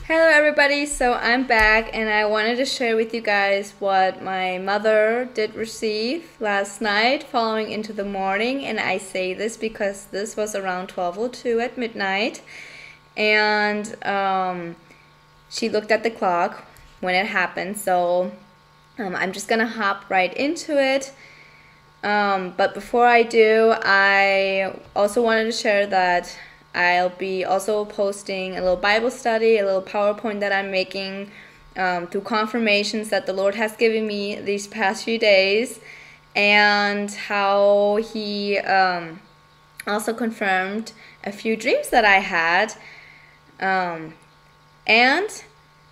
Hello everybody, so I'm back and I wanted to share with you guys what my mother did receive last night following into the morning. And I say this because this was around 12:02 at midnight, and she looked at the clock when it happened, so I'm just gonna hop right into it. But before I do, I also wanted to share that I'll be also posting a little Bible study, a little PowerPoint that I'm making through confirmations that the Lord has given me these past few days, and how He also confirmed a few dreams that I had, and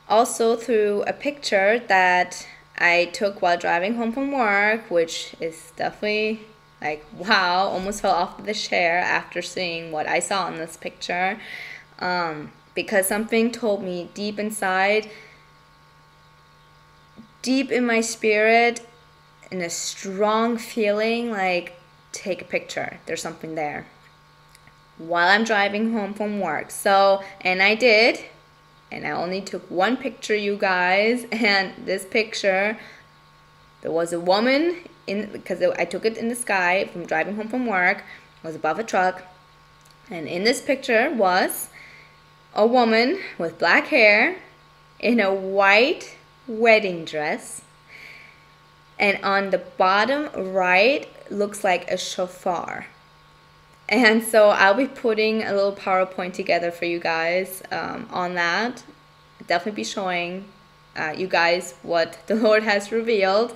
also through a picture that I took while driving home from work, which is definitely like, wow, almost fell off the chair after seeing what I saw in this picture. Because something told me deep inside, deep in my spirit, in a strong feeling, like, take a picture. There's something there. While I'm driving home from work. So, and I did. And I only took one picture, you guys. And this picture, there was a woman because I took it in the sky from driving home from work. It was above a truck. And in this picture was a woman with black hair in a white wedding dress. And on the bottom right looks like a shofar. And so I'll be putting a little PowerPoint together for you guys on that. I'll definitely be showing you guys what the Lord has revealed.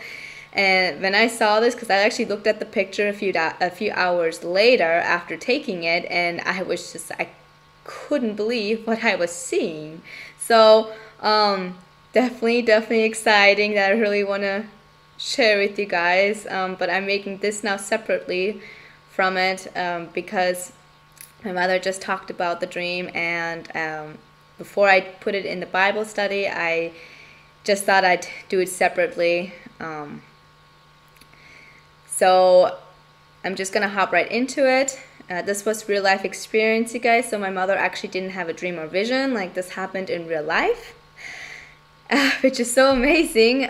And when I saw this, because I actually looked at the picture a few hours later after taking it, and I couldn't believe what I was seeing. So definitely exciting that I really want to share with you guys. But I'm making this now separately from it because my mother just talked about the dream, and before I put it in the Bible study, I just thought I'd do it separately. So I'm just gonna hop right into it. This was real life experience, you guys, so my mother actually didn't have a dream or vision. Like, this happened in real life, which is so amazing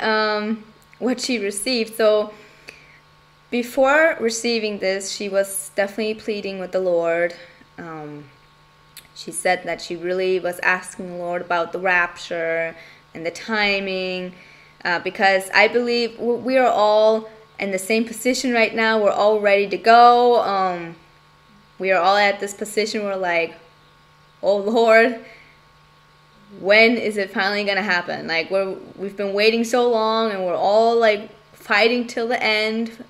what she received. So before receiving this, she was definitely pleading with the Lord. She said that she really was asking the Lord about the rapture and the timing, because I believe we are all in the same position right now. We're all ready to go. We are all at this position where, like, oh Lord, when is it finally gonna happen? Like, we've been waiting so long, and we're all like fighting till the end,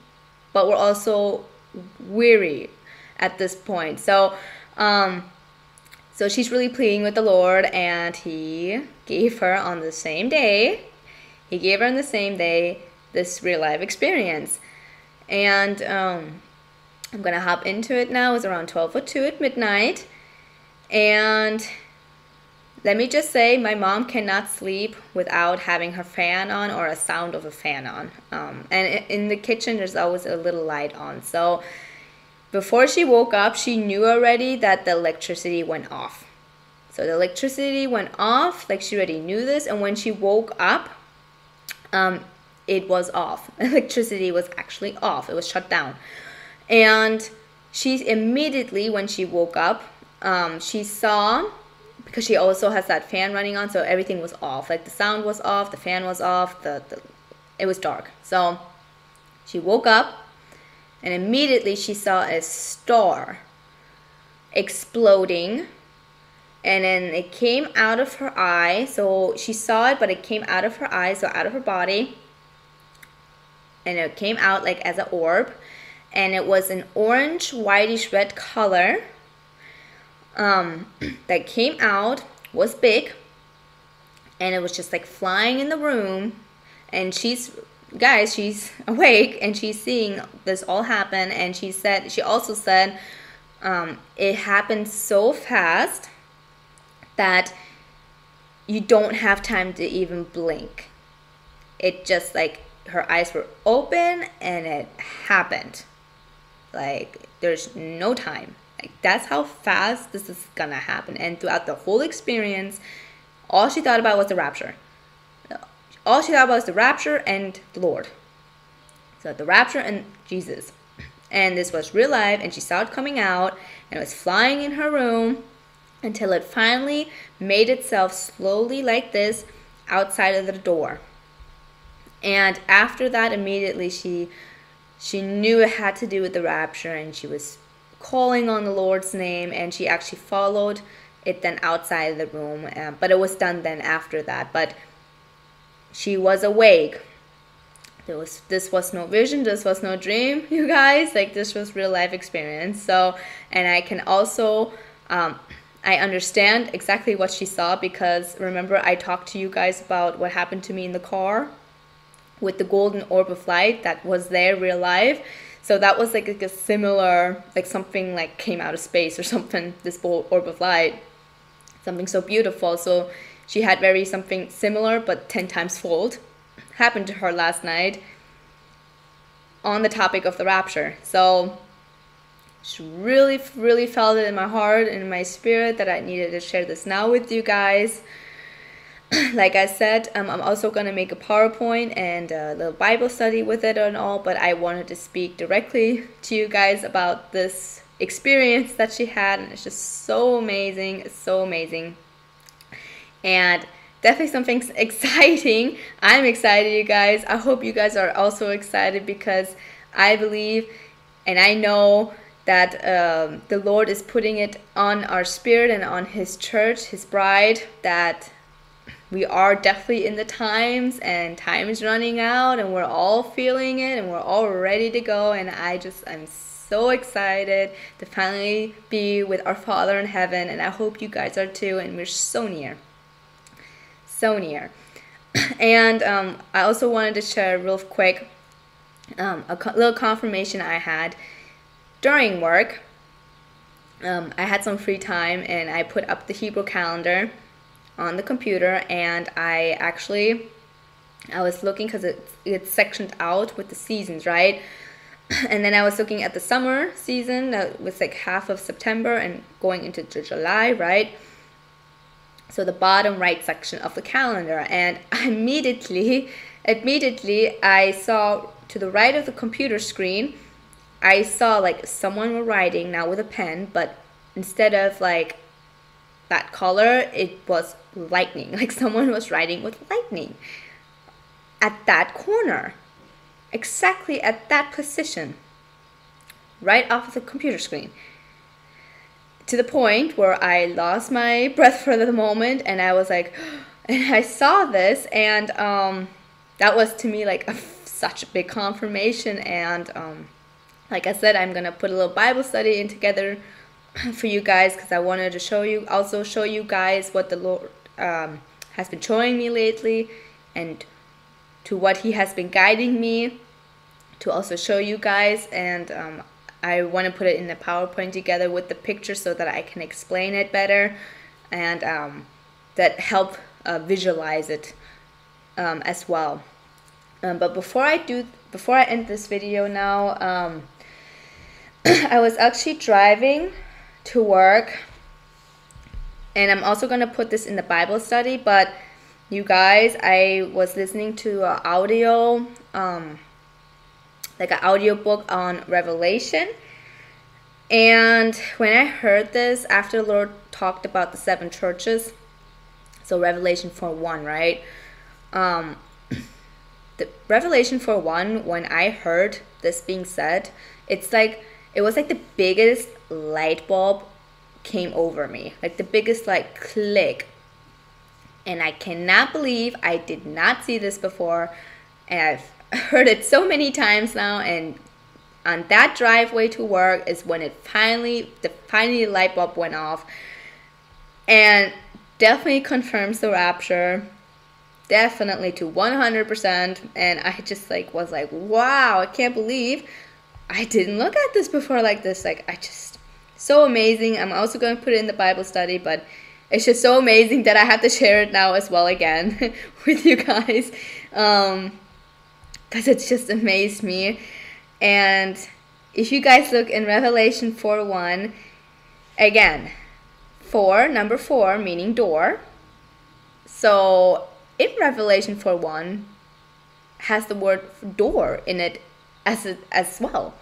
but we're also weary at this point. So so she's really pleading with the Lord, and He gave her on the same day. He gave her on the same day this real life experience. And I'm gonna hop into it now. It's around 12:02 at midnight. And let me just say, my mom cannot sleep without having her fan on or a sound of a fan on. And in the kitchen, there's always a little light on. So before she woke up, she knew already that the electricity went off. So the electricity went off, like, she already knew this. And when she woke up, it was off. Electricity was actually off. It was shut down. And she immediately, when she woke up, she saw, because she also has that fan running on, so everything was off. Like, the sound was off, the fan was off, it was dark. So she woke up, and immediately she saw a star exploding, and then it came out of her eye. So she saw it, but it came out of her eye, so out of her body, and it came out like as an orb, and it was an orange, whitish red color that came out, was big, and it was just like flying in the room. And she's awake, and she's seeing this all happen. And she also said it happened so fast that you don't have time to even blink. It just, like, her eyes were open and it happened. Like, there's no time. Like, that's how fast this is gonna happen. And throughout the whole experience, All she thought about was the rapture. All she thought about was the rapture and the Lord. So the rapture and Jesus. And this was real life, and she saw it coming out, and it was flying in her room until it finally made itself slowly like this outside of the door. And after that, immediately she knew it had to do with the rapture, and she was calling on the Lord's name, and she actually followed it then outside of the room. But it was done then after that. But she was awake. This was no vision, this was no dream, you guys. Like, this was real life experience. So, and I can also I understand exactly what she saw, because remember I talked to you guys about what happened to me in the car with the golden orb of light that was there real life. So that was like a similar, like something like came out of space or something, this orb of light, something so beautiful. So she had something similar but 10 times fold happened to her last night on the topic of the rapture. So she really felt it in my heart and in my spirit that I needed to share this now with you guys. Like I said, I'm also going to make a PowerPoint and a little Bible study with it and all, but I wanted to speak directly to you guys about this experience that she had, and it's just so amazing. It's so amazing. And definitely something exciting. I'm excited, you guys. I hope you guys are also excited, because I believe and I know that the Lord is putting it on our spirit and on His church, His bride, that we are definitely in the times, and time is running out, and we're all feeling it, and we're all ready to go. And I'm so excited to finally be with our Father in heaven, and I hope you guys are too, and we're so near. So near. And I also wanted to share real quick a little confirmation I had during work. I had some free time, and I put up the Hebrew calendar on the computer, and I was looking, because it's sectioned out with the seasons, right? And then I was looking at the summer season that was like half of September and going into July, right? So the bottom right section of the calendar, and immediately I saw to the right of the computer screen, I saw like someone were writing now with a pen, but instead of like that color, it was lightning. Like someone was writing with lightning at that corner, exactly at that position, right off of the computer screen. To the point where I lost my breath for the moment, and I was like, and I saw this, and that was to me like such a big confirmation. And like I said, I'm gonna put a little Bible study in together for you guys, because I wanted to show you guys what the Lord has been showing me lately, and to what He has been guiding me to also show you guys. And I want to put it in the PowerPoint together with the picture so that I can explain it better, and that help visualize it as well. But before I end this video now, I was actually driving to work, and I'm also going to put this in the Bible study. But you guys, I was listening to an audio like an audio book on Revelation. And when I heard this, after the Lord talked about the 7 churches, so Revelation 4:1, right? The Revelation 4:1, when I heard this being said, it was like the biggest light bulb came over me, like the biggest like click. And I cannot believe I did not see this before, and I've heard it so many times now. And on that driveway to work is when it finally the light bulb went off, and definitely confirms the rapture, definitely to 100%. And I just was like, wow, I can't believe I didn't look at this before like this. Like, so amazing. I'm also going to put it in the Bible study, but it's just so amazing that I have to share it now as well again with you guys, because it's just amazed me. And if you guys look in Revelation 4:1, again, number 4 meaning door, So in Revelation 4:1 has the word door in it as well.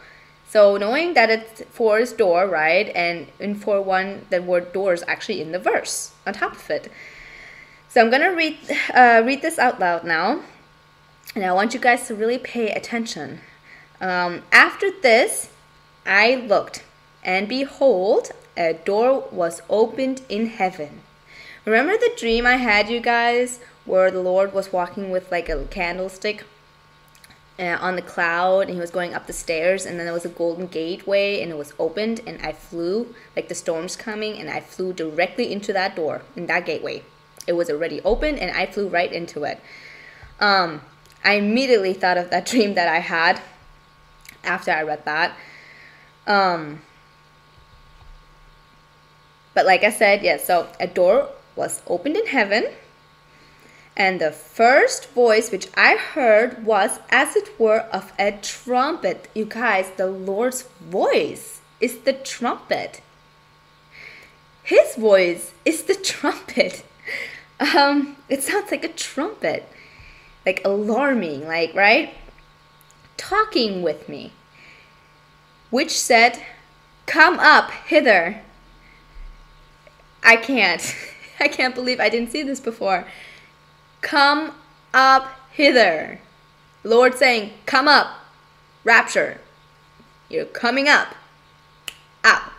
So knowing that it's 4 is door, right? And in 4:1 the word door is actually in the verse on top of it. So I'm gonna read this out loud now, and I want you guys to really pay attention. After this, I looked, and behold, a door was opened in heaven. Remember the dream I had, you guys, where the Lord was walking with like a candlestick on the cloud, and he was going up the stairs, and then there was a golden gateway, and it was opened, and I flew, like the storm's coming, and I flew directly into that door, in that gateway. It was already open, and I flew right into it. I immediately thought of that dream that I had after I read that. But like I said, yes, so a door was opened in heaven, and the first voice which I heard was as it were of a trumpet. You guys, the Lord's voice is the trumpet. His voice is the trumpet. It sounds like a trumpet, like alarming, like, right? Talking with me, which said, "Come up hither." I can't believe I didn't see this before. Come up hither. Lord saying, come up, rapture. You're coming up. Up.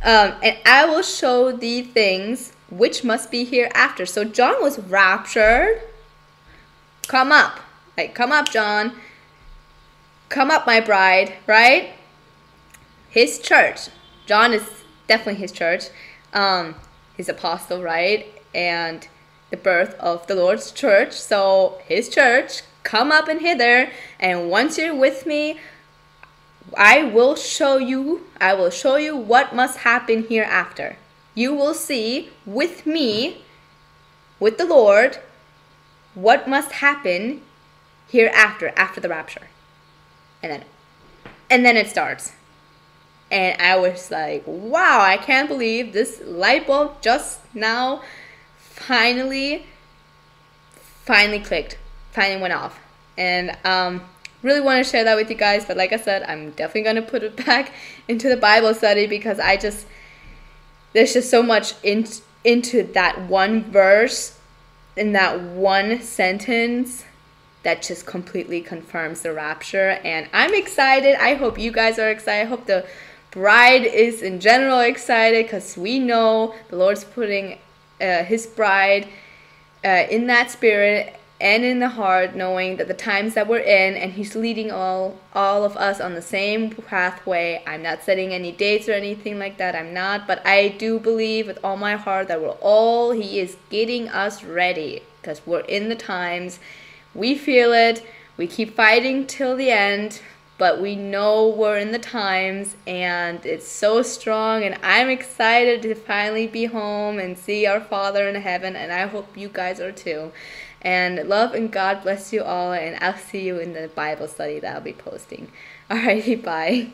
And I will show thee things which must be hereafter. So John was raptured. Come up. Like, come up, John. Come up, my bride, right? His church. John is definitely his church. His apostle, right? And the birth of the Lord's church. So his church, come up and hither. And once you're with me, I will show you what must happen hereafter. You will see with me, with the Lord, what must happen hereafter, after the rapture. And then it starts. And I was like, wow, I can't believe this light bulb just now finally clicked, finally went off. And really want to share that with you guys, but like I said, I'm definitely going to put it back into the Bible study, because there's just so much into that one verse, in that one sentence, that just completely confirms the rapture. And I'm excited. I hope you guys are excited. I hope the bride is in general excited, because we know the Lord's putting his bride in that spirit and in the heart, knowing that the times that we're in, and he's leading all of us on the same pathway. I'm not setting any dates or anything like that. I'm not, but I do believe with all my heart that he is getting us ready, because we're in the times. We feel it. We keep fighting till the end, but we know we're in the times, and it's so strong, and I'm excited to finally be home and see our Father in heaven, and I hope you guys are too. And love and God bless you all, and I'll see you in the Bible study that I'll be posting. Alrighty, bye.